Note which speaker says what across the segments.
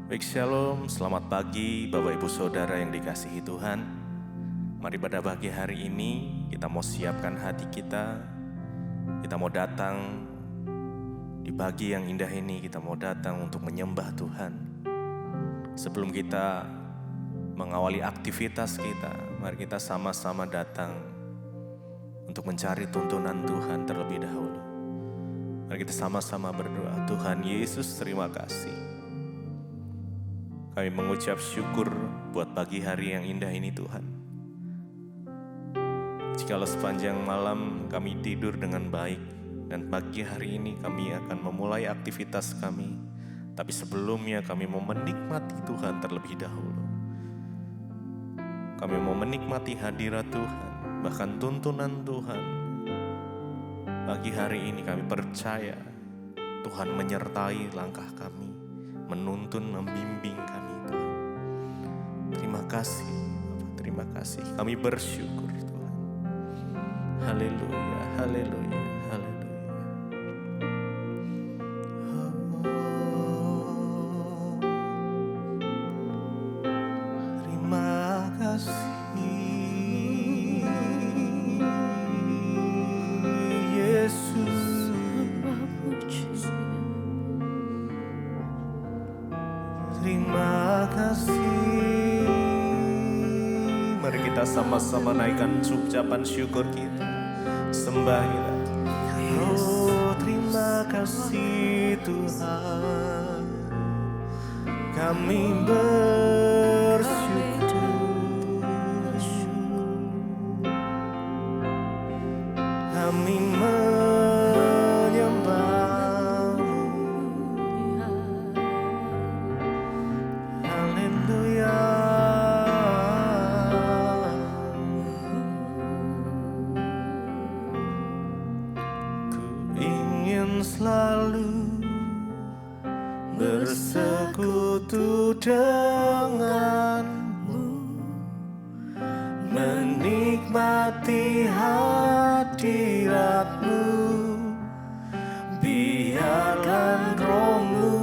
Speaker 1: Baik, shalom, selamat pagi Bapak Ibu Saudara yang dikasihi Tuhan. Mari pada pagi hari ini kita mau siapkan hati kita. Kita mau datang di pagi yang indah ini, kita mau datang untuk menyembah Tuhan. Sebelum kita mengawali aktivitas kita, mari kita sama-sama datang untuk mencari tuntunan Tuhan terlebih dahulu. Mari kita sama-sama berdoa. Tuhan Yesus, terima kasih. Kami mengucap syukur buat pagi hari yang indah ini Tuhan. Jikalau sepanjang malam kami tidur dengan baik, dan pagi hari ini kami akan memulai aktivitas kami, tapi sebelumnya kami mau menikmati Tuhan terlebih dahulu. Kami mau menikmati hadirat Tuhan, bahkan tuntunan Tuhan. Pagi hari ini kami percaya Tuhan menyertai langkah kami, menuntun, membimbing kami. Terima kasih, Bapak, terima kasih. Kami bersyukur Tuhan. Haleluya, haleluya, haleluya. Terima kasih, Yesus. Terima kasih. Mari kita sama-sama naikkan ucapan syukur kita, sembah kita. Oh, terima kasih Tuhan, kami bersyukur, kami menyembah-Mu. Haleluya. Selalu bersekutu denganmu, menikmati hadirat-Mu. Biarkan Roh-Mu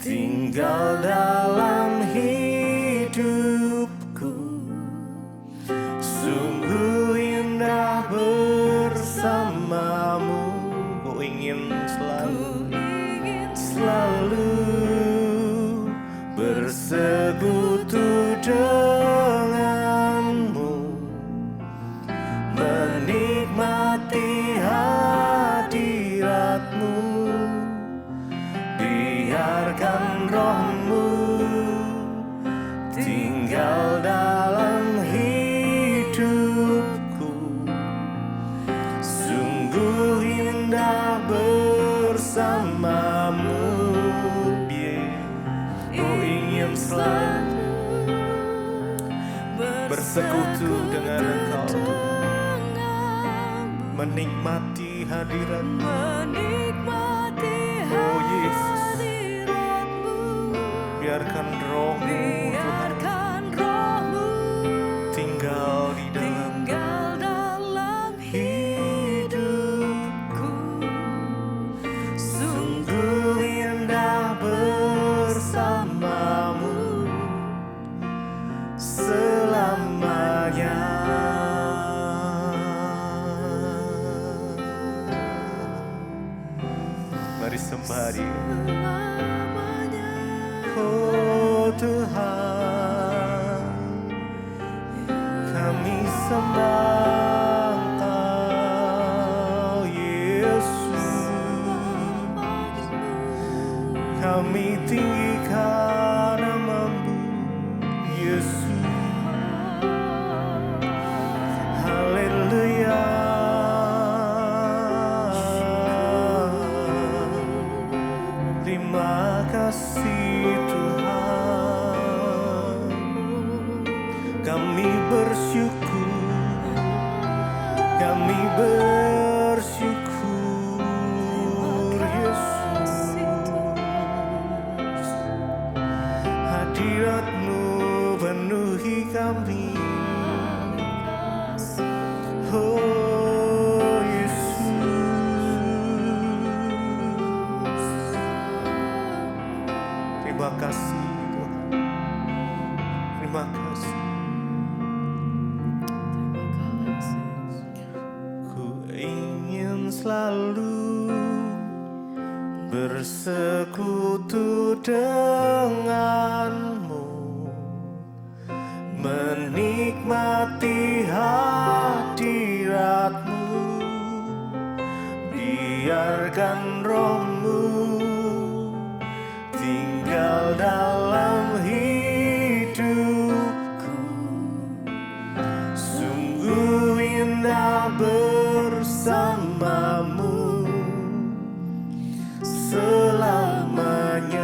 Speaker 1: tinggal dalam hidupku. Sungguh indah bersama-Mu. Selalu bersekutu denganmu, menikmati hadirat-Mu. Biarkan Roh-Mu tinggal dalam hidupku. Sungguh indah bersama-Mu. Ku ingin selalu bersekutu dengan Engkau, menikmati hadirat-Mu. Oh Yesus, biarkan Roh-Mu Tuhan tinggal di dalam hidupku. Sungguh indah bersama-Mu selamanya. Mari sembah Dia. Oh Tuhan, hadirat-Mu penuhi kami. Oh Yesus, terima kasih Tuhan, terima kasih. Ku ingin selalu bersekutu denganmu, menikmati hadirat-Mu, biarkan Roh-Mu tinggal dalam hidupku. Sungguh indah bersamamu selamanya.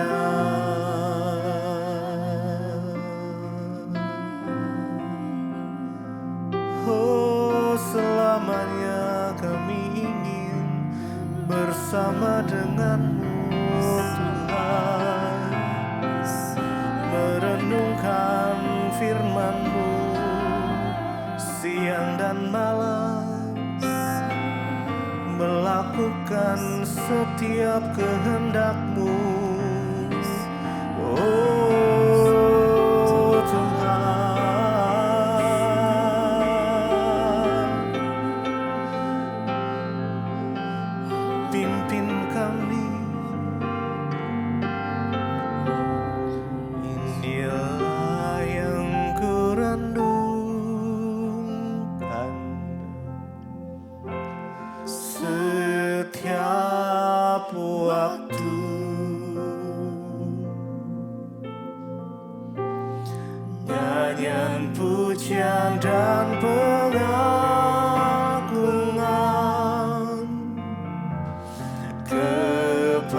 Speaker 1: Oh, selamanya kami ingin bersama denganmu Tuhan, merenungkan firman-Mu siang dan malam, melakukan setiap kehendak-Mu. Oh Tuhan, pimpin kami. Inilah yang ku renungkan setiap waktu. Nyanyian pujian dan pengagungan kepadamu.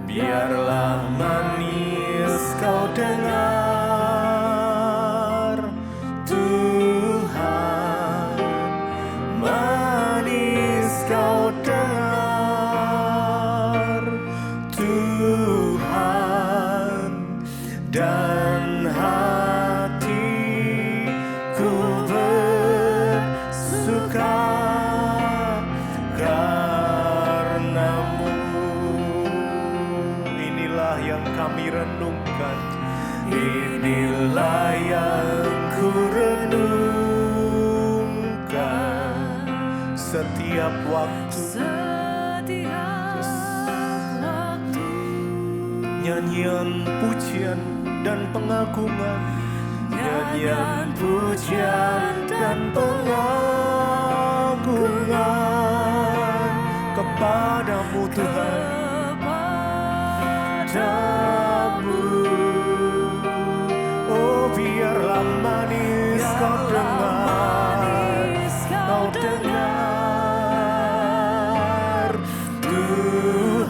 Speaker 1: Biarlah manis kau dengar Tuhan, manis kau dengar Tuhan, dan hatiku bersuka karena-Mu. Inilah yang kami renungkan, inilah yang ku renungkan setiap waktu. Nyanyian pujian dan pengagungan, nyanyian pujian dan pengagungan kepadamu Tuhan, kepadamu. Oh biarlah manis kau dengar, kau dengar Tuhan,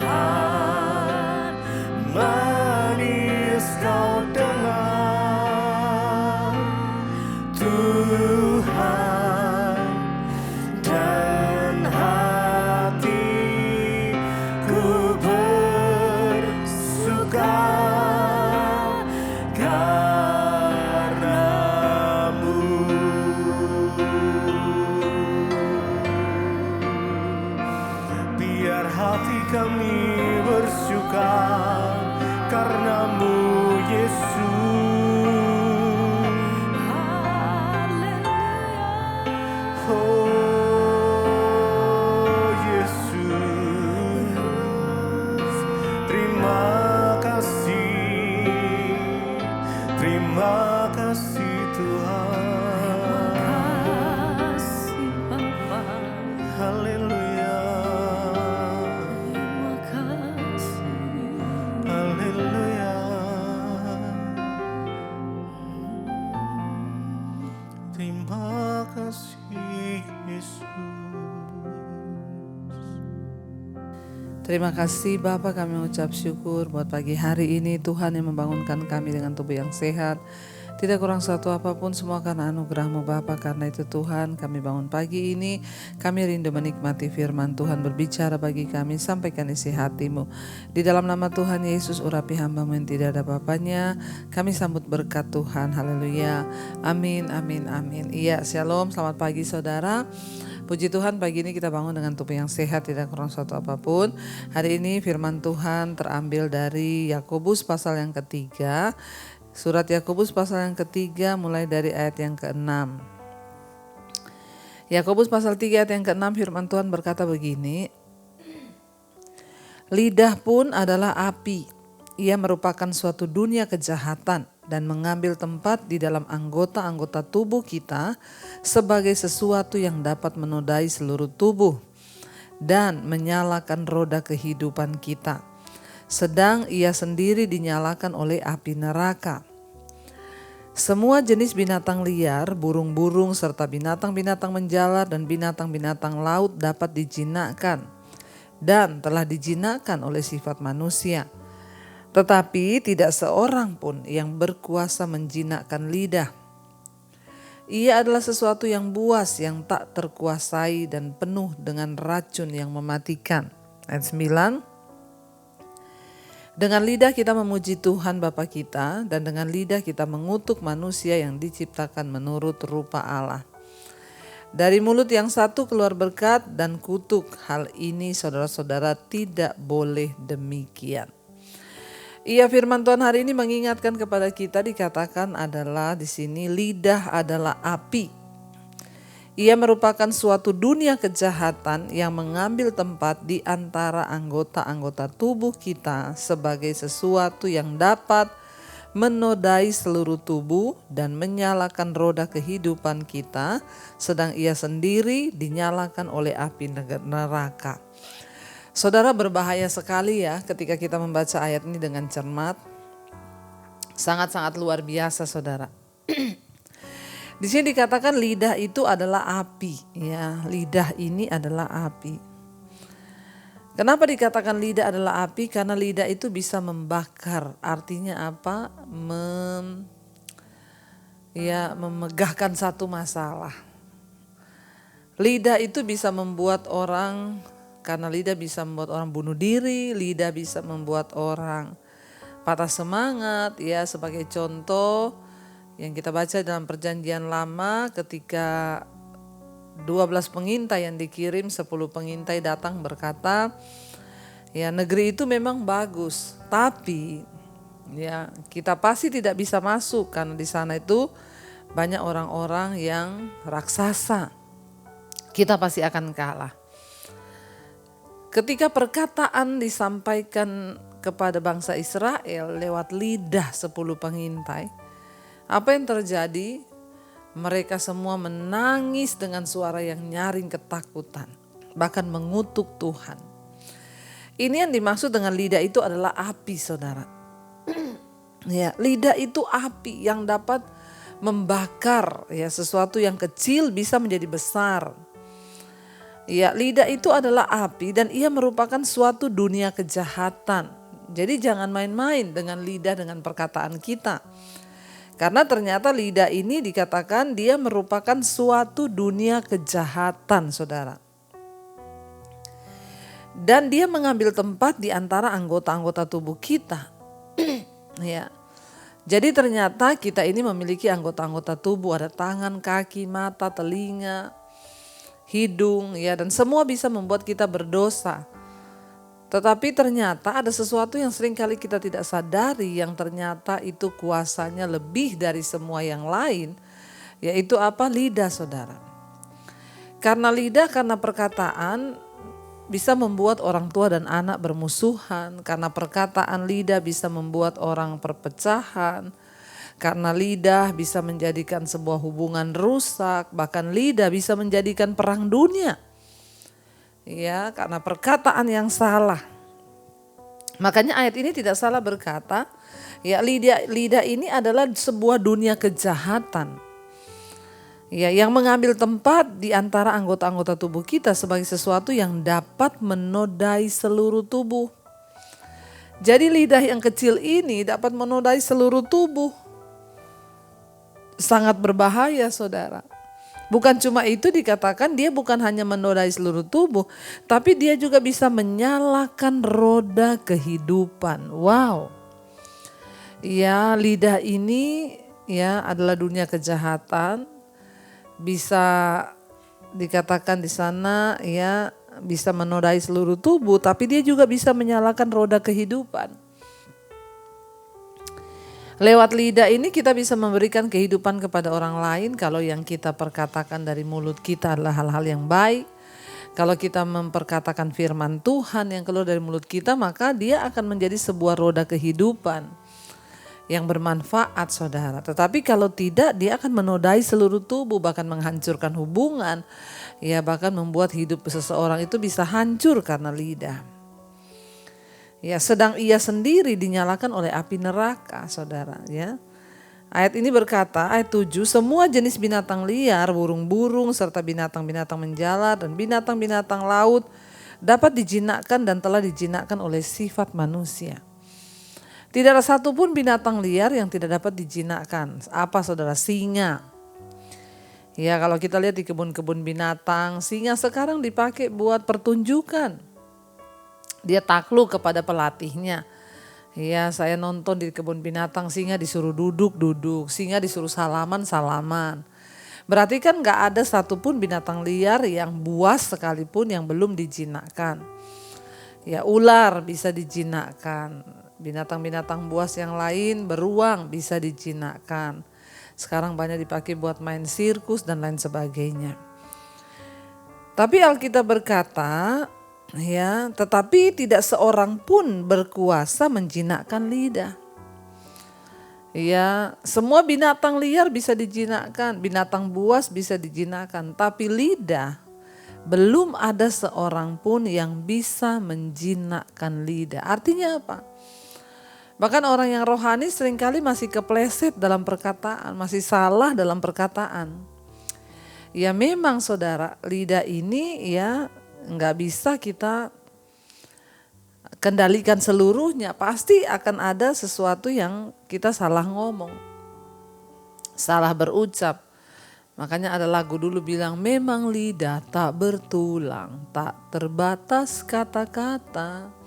Speaker 1: manis kau dengar Tuhan, dan hatiku bersuka karena-Mu. Biar hati kami bersuka karena-Mu Yesus. Oh Yesus, terima kasih Tuhan. Haleluya, haleluya. Terima kasih Yesus.
Speaker 2: Terima kasih Bapa, kami ucap syukur buat pagi hari ini Tuhan yang membangunkan kami dengan tubuh yang sehat. Tidak kurang satu apapun, semua karena anugerah-Mu Bapa. Karena itu Tuhan, kami bangun pagi ini, kami rindu menikmati firman Tuhan, berbicara bagi kami, sampaikan isi hati-Mu. Di dalam nama Tuhan Yesus, urapi hamba-Mu yang tidak ada bapaknya, kami sambut berkat Tuhan, haleluya, amin, amin, amin. Iya, shalom, selamat pagi saudara. Puji Tuhan, pagi ini kita bangun dengan tubuh yang sehat, tidak kurang suatu apapun. Hari ini firman Tuhan terambil dari Yakobus pasal yang ketiga. Surat Yakobus pasal yang ketiga mulai dari ayat yang ke-6. Yakobus pasal 3 ayat yang ke-6, firman Tuhan berkata begini. Lidah pun adalah api. Ia merupakan suatu dunia kejahatan dan mengambil tempat di dalam anggota-anggota tubuh kita sebagai sesuatu yang dapat menodai seluruh tubuh dan menyalakan roda kehidupan kita. Sedang ia sendiri dinyalakan oleh api neraka. Semua jenis binatang liar, burung-burung serta binatang-binatang menjalar dan binatang-binatang laut dapat dijinakkan dan telah dijinakkan oleh sifat manusia. Tetapi tidak seorang pun yang berkuasa menjinakkan lidah. Ia adalah sesuatu yang buas, yang tak terkuasai dan penuh dengan racun yang mematikan. Ayat 9. Dengan lidah kita memuji Tuhan Bapa kita, dan dengan lidah kita mengutuk manusia yang diciptakan menurut rupa Allah. Dari mulut yang satu keluar berkat dan kutuk. Hal ini saudara-saudara tidak boleh demikian. Iya, firman Tuhan hari ini mengingatkan kepada kita, dikatakan adalah di sini lidah adalah api. Ia merupakan suatu dunia kejahatan yang mengambil tempat di antara anggota-anggota tubuh kita sebagai sesuatu yang dapat menodai seluruh tubuh dan menyalakan roda kehidupan kita, sedang ia sendiri dinyalakan oleh api neraka. Saudara, berbahaya sekali ya ketika kita membaca ayat ini dengan cermat. Sangat-sangat luar biasa saudara. Di sini dikatakan lidah itu adalah api, ya. Lidah ini adalah api. Kenapa dikatakan lidah adalah api? Karena lidah itu bisa membakar. Artinya apa? Memegahkan satu masalah. Lidah itu bisa membuat orang, karena lidah bisa membuat orang bunuh diri, lidah bisa membuat orang patah semangat, ya. Sebagai contoh yang kita baca dalam perjanjian lama, ketika 12 pengintai yang dikirim, 10 pengintai datang berkata, ya negeri itu memang bagus, tapi ya kita pasti tidak bisa masuk karena di sana itu banyak orang-orang yang raksasa. Kita pasti akan kalah. Ketika perkataan disampaikan kepada bangsa Israel lewat lidah 10 pengintai, apa yang terjadi? Mereka semua menangis dengan suara yang nyaring ketakutan, bahkan mengutuk Tuhan. Ini yang dimaksud dengan lidah itu adalah api, saudara. Ya, lidah itu api yang dapat membakar, ya, sesuatu yang kecil bisa menjadi besar. Ya, lidah itu adalah api dan ia merupakan suatu dunia kejahatan. Jadi jangan main-main dengan lidah, dengan perkataan kita. Karena ternyata lidah ini dikatakan dia merupakan suatu dunia kejahatan, saudara. Dan dia mengambil tempat di antara anggota-anggota tubuh kita. Ya. Jadi ternyata kita ini memiliki anggota-anggota tubuh, ada tangan, kaki, mata, telinga, hidung, ya, dan semua bisa membuat kita berdosa. Tetapi ternyata ada sesuatu yang seringkali kita tidak sadari, yang ternyata itu kuasanya lebih dari semua yang lain, yaitu apa? Lidah, saudara. Karena lidah, karena perkataan bisa membuat orang tua dan anak bermusuhan. Karena perkataan lidah bisa membuat orang perpecahan. Karena lidah bisa menjadikan sebuah hubungan rusak, bahkan lidah bisa menjadikan perang dunia. Ya, karena perkataan yang salah. Makanya ayat ini tidak salah berkata, ya lidah ini adalah sebuah dunia kejahatan. Ya, yang mengambil tempat di antara anggota-anggota tubuh kita sebagai sesuatu yang dapat menodai seluruh tubuh. Jadi lidah yang kecil ini dapat menodai seluruh tubuh. sangat berbahaya saudara. Bukan cuma itu, dikatakan dia bukan hanya menodai seluruh tubuh, tapi dia juga bisa menyalakan roda kehidupan. Wow. Ya, lidah ini ya adalah dunia kejahatan. Bisa dikatakan di sana ya bisa menodai seluruh tubuh, tapi dia juga bisa menyalakan roda kehidupan. Lewat lidah ini kita bisa memberikan kehidupan kepada orang lain kalau yang kita perkatakan dari mulut kita adalah hal-hal yang baik. Kalau kita memperkatakan firman Tuhan yang keluar dari mulut kita, maka dia akan menjadi sebuah roda kehidupan yang bermanfaat saudara. Tetapi kalau tidak, dia akan menodai seluruh tubuh, bahkan menghancurkan hubungan. Ya, bahkan membuat hidup seseorang itu bisa hancur karena lidah. Ya, sedang ia sendiri dinyalakan oleh api neraka, saudara. Ya, ayat ini berkata, ayat 7, semua jenis binatang liar, burung-burung, serta binatang-binatang menjalar dan binatang-binatang laut dapat dijinakkan dan telah dijinakkan oleh sifat manusia. Tidak ada satupun binatang liar yang tidak dapat dijinakkan. Apa saudara? Singa. Ya, kalau kita lihat di kebun-kebun binatang, singa sekarang dipakai buat pertunjukan. Dia takluk kepada pelatihnya. Ya, saya nonton di kebun binatang, singa disuruh duduk, singa disuruh salaman. Berarti kan gak ada satupun binatang liar yang buas sekalipun yang belum dijinakkan. Ya, ular bisa dijinakkan. Binatang-binatang buas yang lain, beruang bisa dijinakkan. Sekarang banyak dipakai buat main sirkus dan lain sebagainya. Tapi Alkitab berkata, ya, tetapi tidak seorang pun berkuasa menjinakkan lidah. Ya, semua binatang liar bisa dijinakkan, binatang buas bisa dijinakkan, tapi lidah belum ada seorang pun yang bisa menjinakkan lidah. Artinya apa? Bahkan orang yang rohani seringkali masih kepleset dalam perkataan, masih salah dalam perkataan. Ya memang saudara, lidah ini ya nggak bisa kita kendalikan seluruhnya. Pasti akan ada sesuatu yang kita salah ngomong, salah berucap. Makanya ada lagu dulu bilang, memang lidah tak bertulang, tak terbatas kata-kata.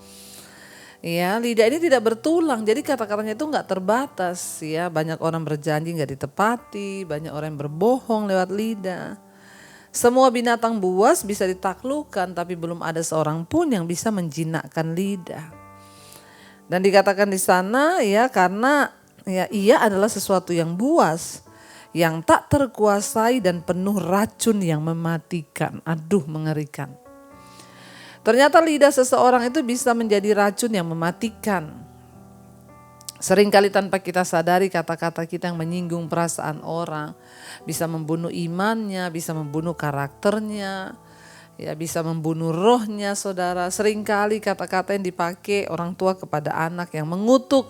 Speaker 2: Ya, lidah ini tidak bertulang, jadi kata-katanya itu nggak terbatas. Ya, banyak orang berjanji nggak ditepati, banyak orang yang berbohong lewat lidah. Semua binatang buas bisa ditaklukkan, tapi belum ada seorang pun yang bisa menjinakkan lidah. Dan dikatakan di sana ya karena ya ia adalah sesuatu yang buas, yang tak terkuasai dan penuh racun yang mematikan. Aduh, mengerikan. Ternyata lidah seseorang itu bisa menjadi racun yang mematikan. Seringkali tanpa kita sadari kata-kata kita yang menyinggung perasaan orang bisa membunuh imannya, bisa membunuh karakternya, ya bisa membunuh rohnya saudara. Seringkali kata-kata yang dipakai orang tua kepada anak yang mengutuk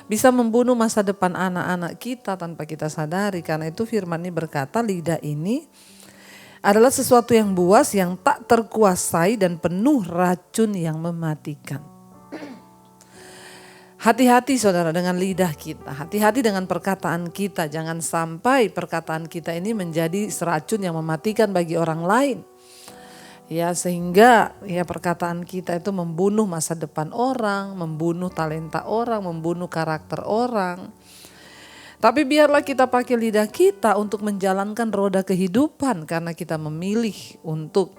Speaker 2: bisa membunuh masa depan anak-anak kita tanpa kita sadari. Karena itu firman ini berkata lidah ini adalah sesuatu yang buas, yang tak terkuasai dan penuh racun yang mematikan. Hati-hati saudara dengan lidah kita, hati-hati dengan perkataan kita. Jangan sampai perkataan kita ini menjadi seracun yang mematikan bagi orang lain. Ya, sehingga ya perkataan kita itu membunuh masa depan orang, membunuh talenta orang, membunuh karakter orang. Tapi biarlah kita pakai lidah kita untuk menjalankan roda kehidupan karena kita memilih untuk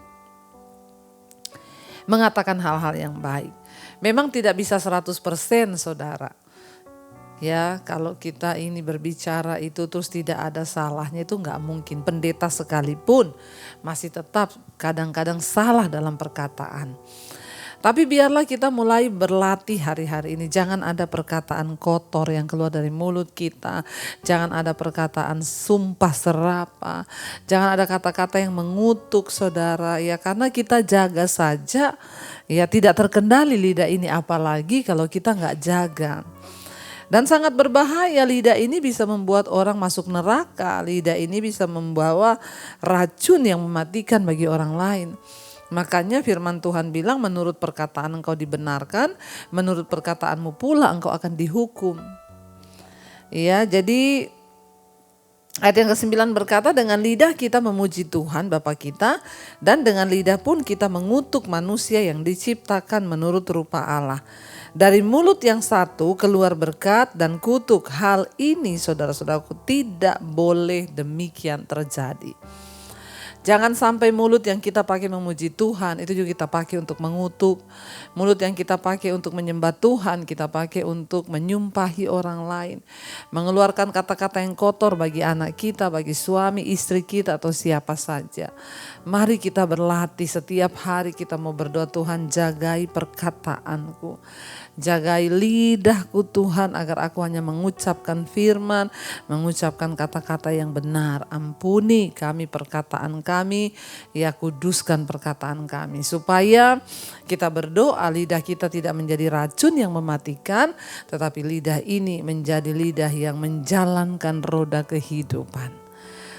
Speaker 2: mengatakan hal-hal yang baik. Memang tidak bisa 100% saudara. Ya, kalau kita ini berbicara itu terus tidak ada salahnya itu enggak mungkin. Pendeta sekalipun masih tetap kadang-kadang salah dalam perkataan. Tapi biarlah kita mulai berlatih hari-hari ini. Jangan ada perkataan kotor yang keluar dari mulut kita. Jangan ada perkataan sumpah serapah. Jangan ada kata-kata yang mengutuk saudara. Ya, karena kita jaga saja ya tidak terkendali lidah ini. Apalagi kalau kita nggak jaga. Dan sangat berbahaya, lidah ini bisa membuat orang masuk neraka. Lidah ini bisa membawa racun yang mematikan bagi orang lain. Makanya firman Tuhan bilang menurut perkataan engkau dibenarkan, menurut perkataanmu pula engkau akan dihukum. Ya, jadi Ayat yang ke-9 berkata, dengan lidah kita memuji Tuhan Bapa kita, dan dengan lidah pun kita mengutuk manusia yang diciptakan menurut rupa Allah. Dari mulut yang satu keluar berkat dan kutuk. Hal ini saudara-saudaraku tidak boleh demikian terjadi. Jangan sampai mulut yang kita pakai memuji Tuhan itu juga kita pakai untuk mengutuk. Mulut yang kita pakai untuk menyembah Tuhan kita pakai untuk menyumpahi orang lain. Mengeluarkan kata-kata yang kotor bagi anak kita, bagi suami, istri kita atau siapa saja. Mari kita berlatih setiap hari kita mau berdoa, Tuhan jagai perkataanku. Jagai lidahku Tuhan agar aku hanya mengucapkan firman, mengucapkan kata-kata yang benar. Ampuni kami perkataan kami, ya kuduskan perkataan kami. Supaya kita berdoa lidah kita tidak menjadi racun yang mematikan, tetapi lidah ini menjadi lidah yang menjalankan roda kehidupan.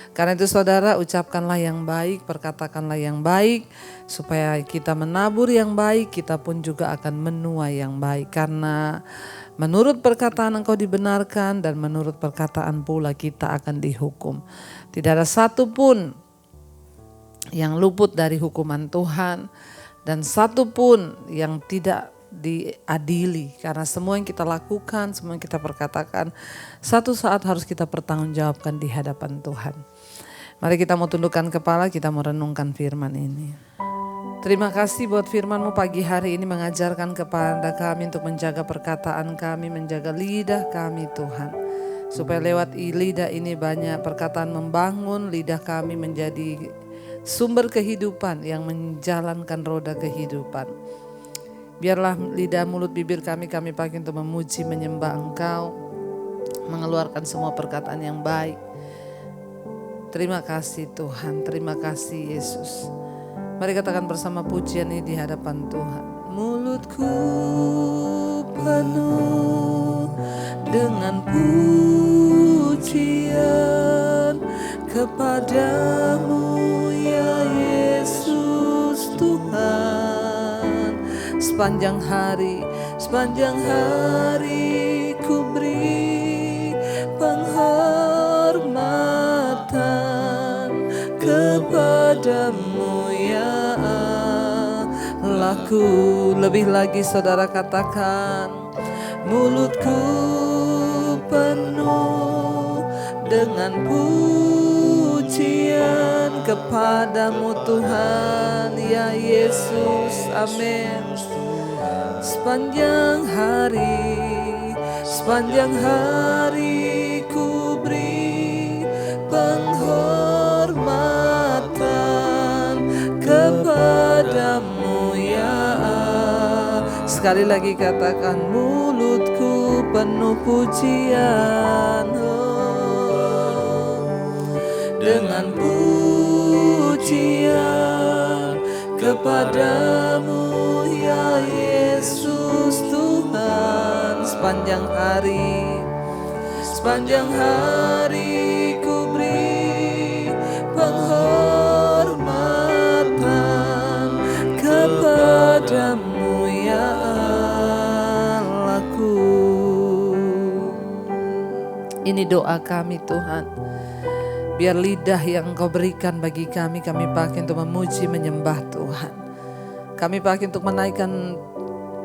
Speaker 2: Karena itu saudara, ucapkanlah yang baik, perkatakanlah yang baik, supaya kita menabur yang baik, kita pun juga akan menuai yang baik. Karena menurut perkataan engkau dibenarkan dan menurut perkataan pula kita akan dihukum. Tidak ada satupun yang luput dari hukuman Tuhan dan satupun yang tidak diadili, karena semua yang kita lakukan, semua yang kita perkatakan satu saat harus kita pertanggungjawabkan di hadapan Tuhan. Mari kita mau tundukkan kepala, kita mau renungkan firman ini. Terima kasih buat firman-Mu pagi hari ini mengajarkan kepada kami untuk menjaga perkataan kami, menjaga lidah kami Tuhan. Supaya lewat lidah ini banyak perkataan membangun, lidah kami menjadi sumber kehidupan yang menjalankan roda kehidupan. Biarlah lidah, mulut, bibir kami pakai untuk memuji, menyembah Engkau, mengeluarkan semua perkataan yang baik. Terima kasih Tuhan, terima kasih Yesus. Mari katakan bersama pujian ini di hadapan Tuhan. Mulutku penuh dengan pujian kepadamu ya Yesus Tuhan. Sepanjang hari ku beri penghormatan kepadamu ya Allahku. Lebih lagi saudara katakan, mulutku penuh dengan pujian kepadamu Tuhan ya Yesus. Amin. Sepanjang hari ku beri penghormatan kepadamu ya Allah. Sekali lagi katakan, mulutku penuh pujian, dengan pujian kepadamu ya Yesus Tuhan. Sepanjang hari ku beri penghormatan kepadamu ya Allahku. Ini doa kami Tuhan. Biar lidah yang Engkau berikan bagi kami pakai untuk memuji, menyembah Tuhan. Kami pakai untuk menaikkan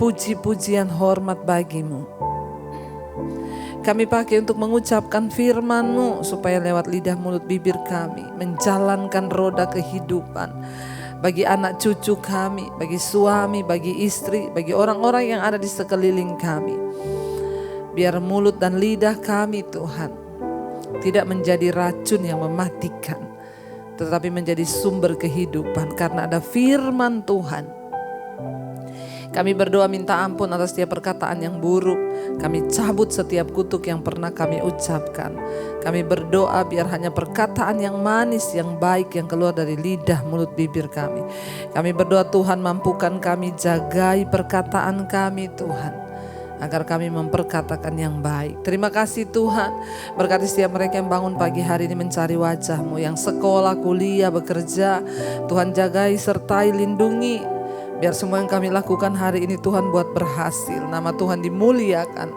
Speaker 2: puji-pujian hormat bagi-Mu. Kami pakai untuk mengucapkan firman-Mu supaya lewat lidah, mulut, bibir kami menjalankan roda kehidupan bagi anak cucu kami, bagi suami, bagi istri, bagi orang-orang yang ada di sekeliling kami. Biar mulut dan lidah kami Tuhan tidak menjadi racun yang mematikan, tetapi menjadi sumber kehidupan karena ada firman Tuhan. Kami berdoa minta ampun atas setiap perkataan yang buruk. Kami cabut setiap kutuk yang pernah kami ucapkan. Kami berdoa biar hanya perkataan yang manis, yang baik yang keluar dari lidah, mulut, bibir kami. Kami berdoa Tuhan mampukan kami, jagai perkataan kami Tuhan, agar kami memperkatakan yang baik. Terima kasih Tuhan. Berkati setiap mereka yang bangun pagi hari ini mencari wajah-Mu, yang sekolah, kuliah, bekerja. Tuhan jagai, sertai, lindungi. Biar semua yang kami lakukan hari ini Tuhan buat berhasil. Nama Tuhan dimuliakan.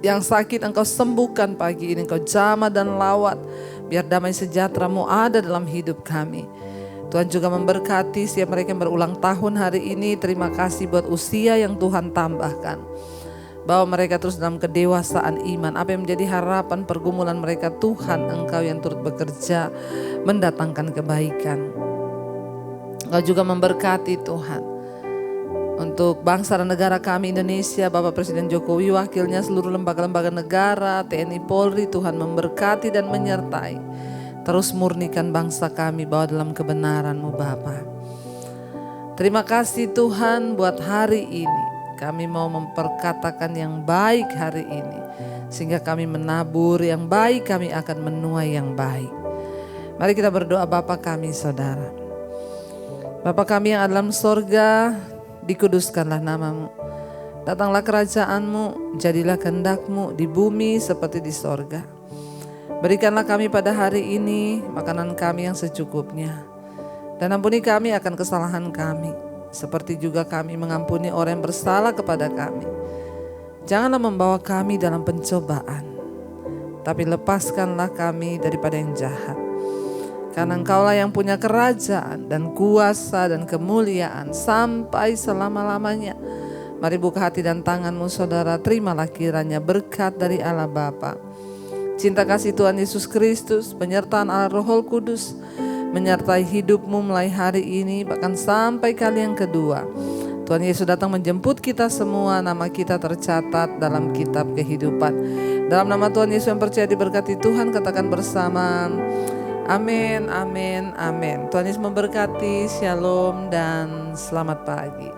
Speaker 2: Yang sakit Engkau sembuhkan pagi ini, Engkau jamah dan lawat. Biar damai sejahtera-Mu ada dalam hidup kami. Tuhan juga memberkati setiap mereka yang berulang tahun hari ini. Terima kasih buat usia yang Tuhan tambahkan. Bawa mereka terus dalam kedewasaan iman. Apa yang menjadi harapan pergumulan mereka, Tuhan Engkau yang turut bekerja mendatangkan kebaikan. Engkau juga memberkati Tuhan untuk bangsa dan negara kami Indonesia, Bapak Presiden Jokowi, wakilnya, seluruh lembaga-lembaga negara, TNI Polri. Tuhan memberkati dan menyertai. Terus murnikan bangsa kami bawa dalam kebenaran-Mu Bapa. Terima kasih Tuhan buat hari ini. Kami mau memperkatakan yang baik hari ini. Sehingga kami menabur yang baik, kami akan menuai yang baik. Mari kita berdoa. Bapa kami saudara. Bapa kami yang ada dalam sorga, dikuduskanlah nama-Mu. Datanglah kerajaan-Mu, jadilah kehendak-Mu di bumi seperti di sorga. Berikanlah kami pada hari ini makanan kami yang secukupnya. Dan ampuni kami akan kesalahan kami, seperti juga kami mengampuni orang yang bersalah kepada kami. Janganlah membawa kami dalam pencobaan, tapi lepaskanlah kami daripada yang jahat. Karena Engkaulah yang punya kerajaan dan kuasa dan kemuliaan sampai selama-lamanya. Mari buka hati dan tangan-Mu saudara, terimalah kiranya berkat dari Allah Bapa, cinta kasih Tuhan Yesus Kristus, penyertaan Allah Roh Kudus menyertai hidupmu mulai hari ini bahkan sampai kali yang kedua. Tuhan Yesus datang menjemput kita semua, nama kita tercatat dalam kitab kehidupan. Dalam nama Tuhan Yesus yang percaya diberkati Tuhan, katakan bersama, amin, amin, amin. Tuhan Yesus memberkati, shalom dan selamat pagi.